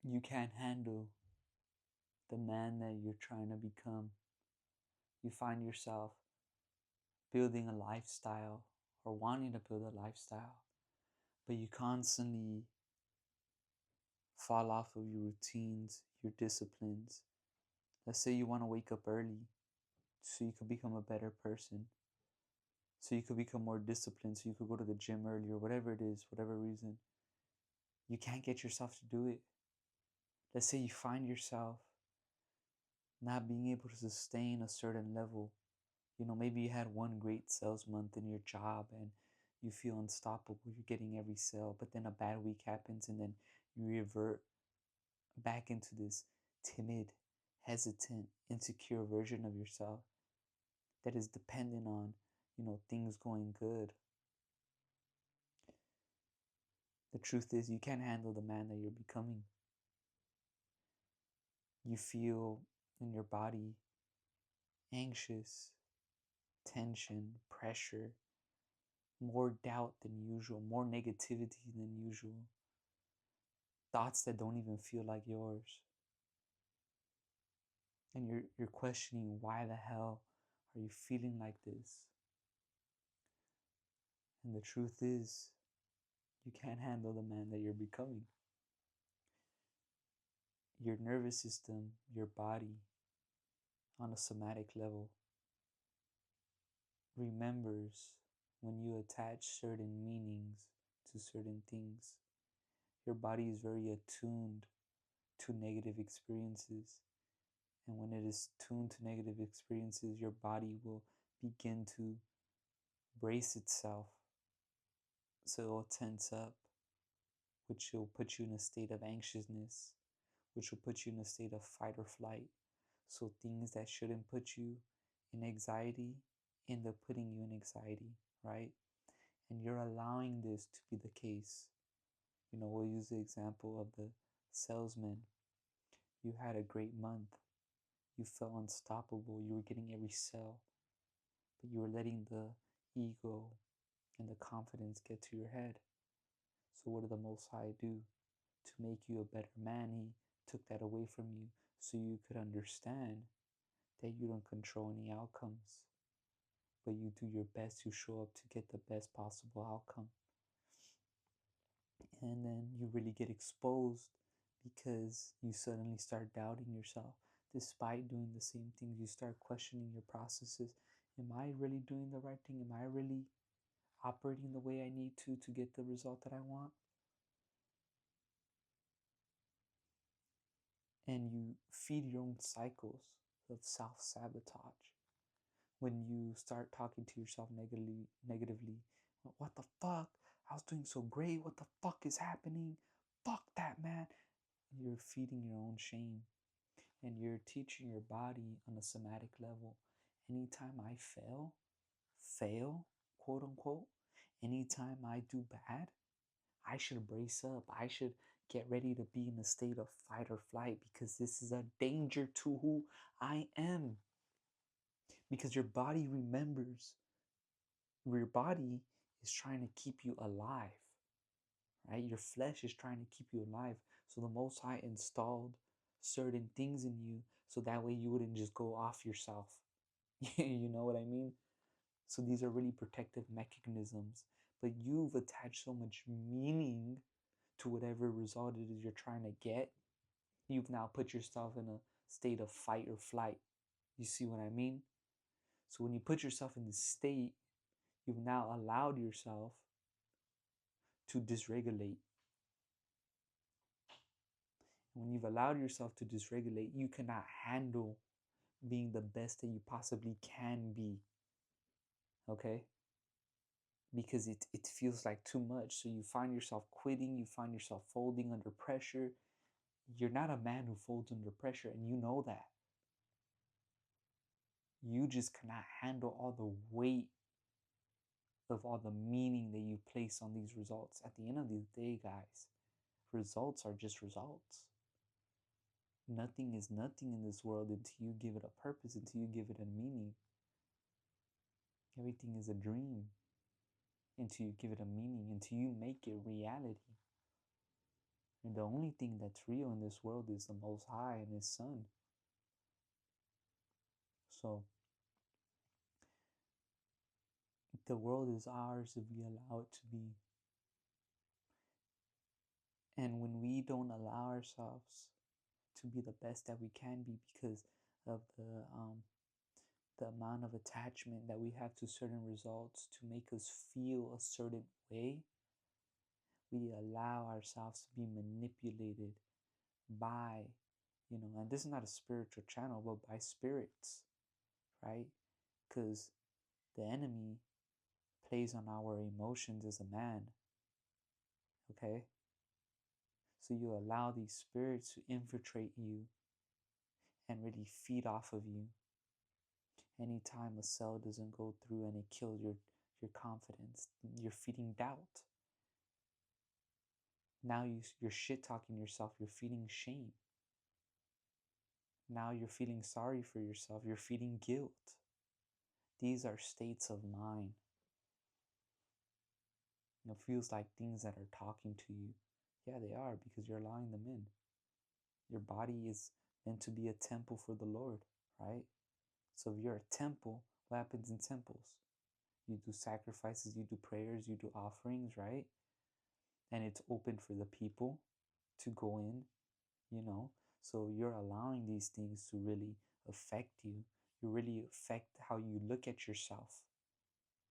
you can't handle the man that you're trying to become. You find yourself building a lifestyle or wanting to build a lifestyle, but you constantly fall off of your routines, your disciplines. Let's say you want to wake up early so you could become a better person, so you could become more disciplined, so you could go to the gym earlier, whatever it is, whatever reason. You can't get yourself to do it. Let's say you find yourself not being able to sustain a certain level. Maybe you had one great sales month in your job and you feel unstoppable. You're getting every sale, but then a bad week happens and then you revert back into this timid, hesitant, insecure version of yourself that is dependent on, things going good. The truth is, you can't handle the man that you're becoming. You feel in your body anxious, tension, pressure, more doubt than usual, more negativity than usual, thoughts that don't even feel like yours. And you're questioning, why the hell are you feeling like this? And the truth is, you can't handle the man that you're becoming. Your nervous system, your body, on a somatic level, remembers when you attach certain meanings to certain things. Your body is very attuned to negative experiences. And when it is tuned to negative experiences, your body will begin to brace itself. So it will tense up, which will put you in a state of anxiousness, which will put you in a state of fight or flight. So things that shouldn't put you in anxiety end up putting you in anxiety, right? And you're allowing this to be the case. We'll use the example of the salesman. You had a great month. You felt unstoppable. You were getting every sale, but you were letting the ego and the confidence get to your head. So what did the Most High do? To make you a better man, He took that away from you so you could understand that you don't control any outcomes, but you do your best to show up to get the best possible outcome. And then you really get exposed because you suddenly start doubting yourself. Despite doing the same things, you start questioning your processes. Am I really doing the right thing? Am I really operating the way I need to get the result that I want? And you feed your own cycles of self-sabotage. When you start talking to yourself negatively, what the fuck? I was doing so great. What the fuck is happening? Fuck that, man. You're feeding your own shame. And you're teaching your body on a somatic level. Anytime I fail, quote unquote, anytime I do bad, I should brace up. I should get ready to be in a state of fight or flight because this is a danger to who I am. Because your body remembers. Your body is trying to keep you alive, right? Your flesh is trying to keep you alive. So the Most High installed certain things in you so that way you wouldn't just go off yourself. You know what I mean? So these are really protective mechanisms. But you've attached so much meaning to whatever result it is you're trying to get. You've now put yourself in a state of fight or flight. You see what I mean? So when you put yourself in this state, you've now allowed yourself to dysregulate. And when you've allowed yourself to dysregulate, you cannot handle being the best that you possibly can be. Okay? Because it feels like too much. So you find yourself quitting, you find yourself folding under pressure. You're not a man who folds under pressure, and you know that. You just cannot handle all the weight of all the meaning that you place on these results. At the end of the day, guys, results are just results. Nothing is nothing in this world until you give it a purpose, until you give it a meaning. Everything is a dream until you give it a meaning, until you make it reality. And the only thing that's real in this world is the Most High and His Son. So the world is ours if we allow it to be. And when we don't allow ourselves to be the best that we can be because of the amount of attachment that we have to certain results to make us feel a certain way, we allow ourselves to be manipulated by, and this is not a spiritual channel, but by spirits, right? Because the enemy plays on our emotions as a man, okay? So you allow these spirits to infiltrate you and really feed off of you. Anytime a cell doesn't go through and it kills your confidence, you're feeding doubt. Now you're shit talking yourself, you're feeding shame. Now you're feeling sorry for yourself, you're feeding guilt. These are states of mind. It feels like things that are talking to you. Yeah, they are, because you're allowing them in. Your body is meant to be a temple for the Lord, right? So if you're a temple, what happens in temples? You do sacrifices, you do prayers, you do offerings, right? And it's open for the people to go in, you know? So you're allowing these things to really affect you. You really affect how you look at yourself,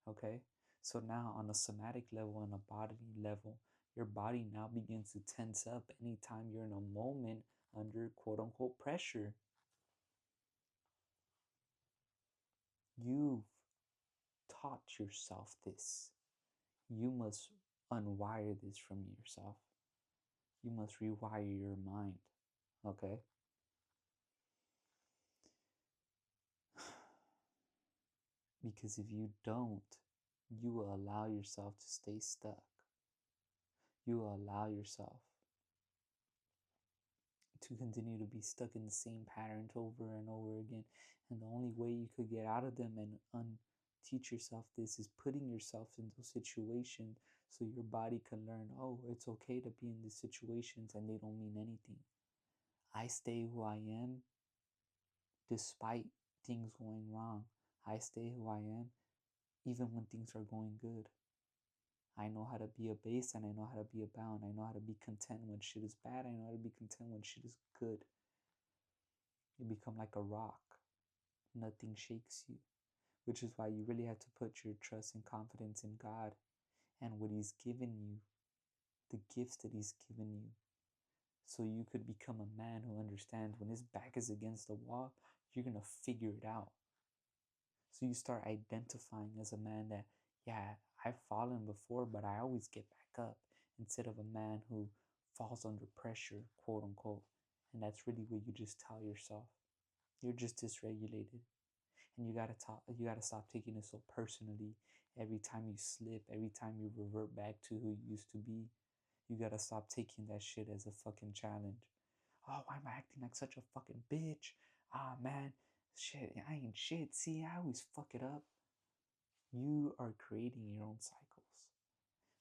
okay? So now on a somatic level and a bodily level, your body now begins to tense up anytime you're in a moment under quote unquote pressure. You've taught yourself this. You must unwire this from yourself. You must rewire your mind, okay? Because if you don't, you will allow yourself to stay stuck. You will allow yourself to continue to be stuck in the same patterns over and over again. And the only way you could get out of them and unteach yourself this is putting yourself in those situations so your body can learn, oh, it's okay to be in these situations and they don't mean anything. I stay who I am despite things going wrong. I stay who I am even when things are going good. I know how to be a base and I know how to be a bound. I know how to be content when shit is bad. I know how to be content when shit is good. You become like a rock. Nothing shakes you. Which is why you really have to put your trust and confidence in God and what He's given you, the gifts that He's given you. So you could become a man who understands when his back is against the wall, you're going to figure it out. So you start identifying as a man that, yeah, I've fallen before, but I always get back up, instead of a man who falls under pressure, quote unquote. And that's really what you just tell yourself. You're just dysregulated. And you gotta stop taking it so personally. Every time you slip, every time you revert back to who you used to be, you gotta stop taking that shit as a fucking challenge. Oh, why am I acting like such a fucking bitch? Ah, man, shit, I ain't shit. See, I always fuck it up. You are creating your own cycles.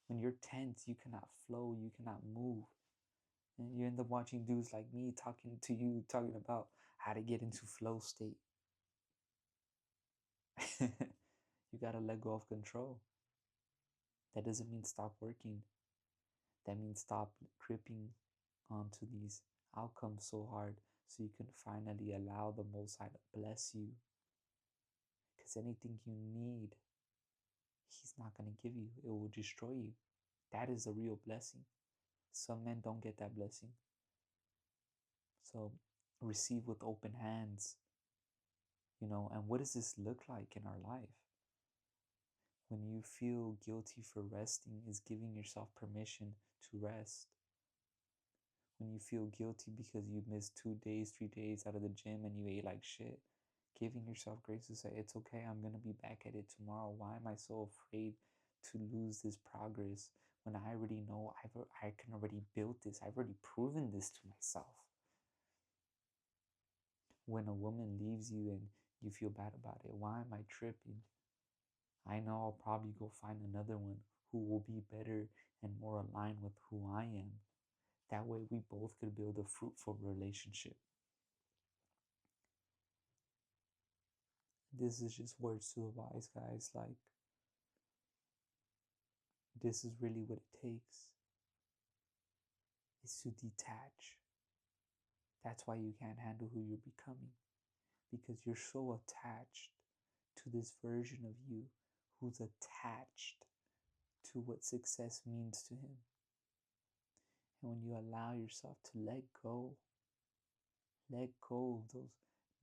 When you're tense, you cannot flow, you cannot move. And you end up watching dudes like me talking to you, talking about how to get into flow state. You gotta let go of control. That doesn't mean stop working. That means stop gripping onto these outcomes so hard so you can finally allow the Most High to bless you. Because anything you need, He's not going to give you. It will destroy you. That is a real blessing. Some men don't get that blessing. So receive with open hands. And what does this look like in our life? When you feel guilty for resting, is giving yourself permission to rest. When you feel guilty because you missed 2 days, 3 days out of the gym and you ate like shit, giving yourself grace to say, it's okay, I'm going to be back at it tomorrow. Why am I so afraid to lose this progress when I already know I can already build this? I've already proven this to myself. When a woman leaves you and you feel bad about it, why am I tripping? I know I'll probably go find another one who will be better and more aligned with who I am. That way we both could build a fruitful relationship. This is just words to the wise, guys. Like, this is really what it takes, is to detach. That's why you can't handle who you're becoming, because you're so attached to this version of you who's attached to what success means to him. And when you allow yourself to let go of those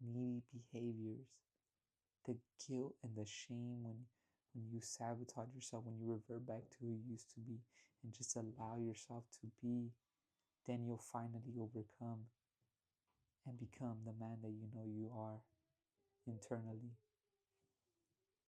needy behaviors, the guilt and the shame when you sabotage yourself, when you revert back to who you used to be, and just allow yourself to be, then you'll finally overcome and become the man that you know you are internally.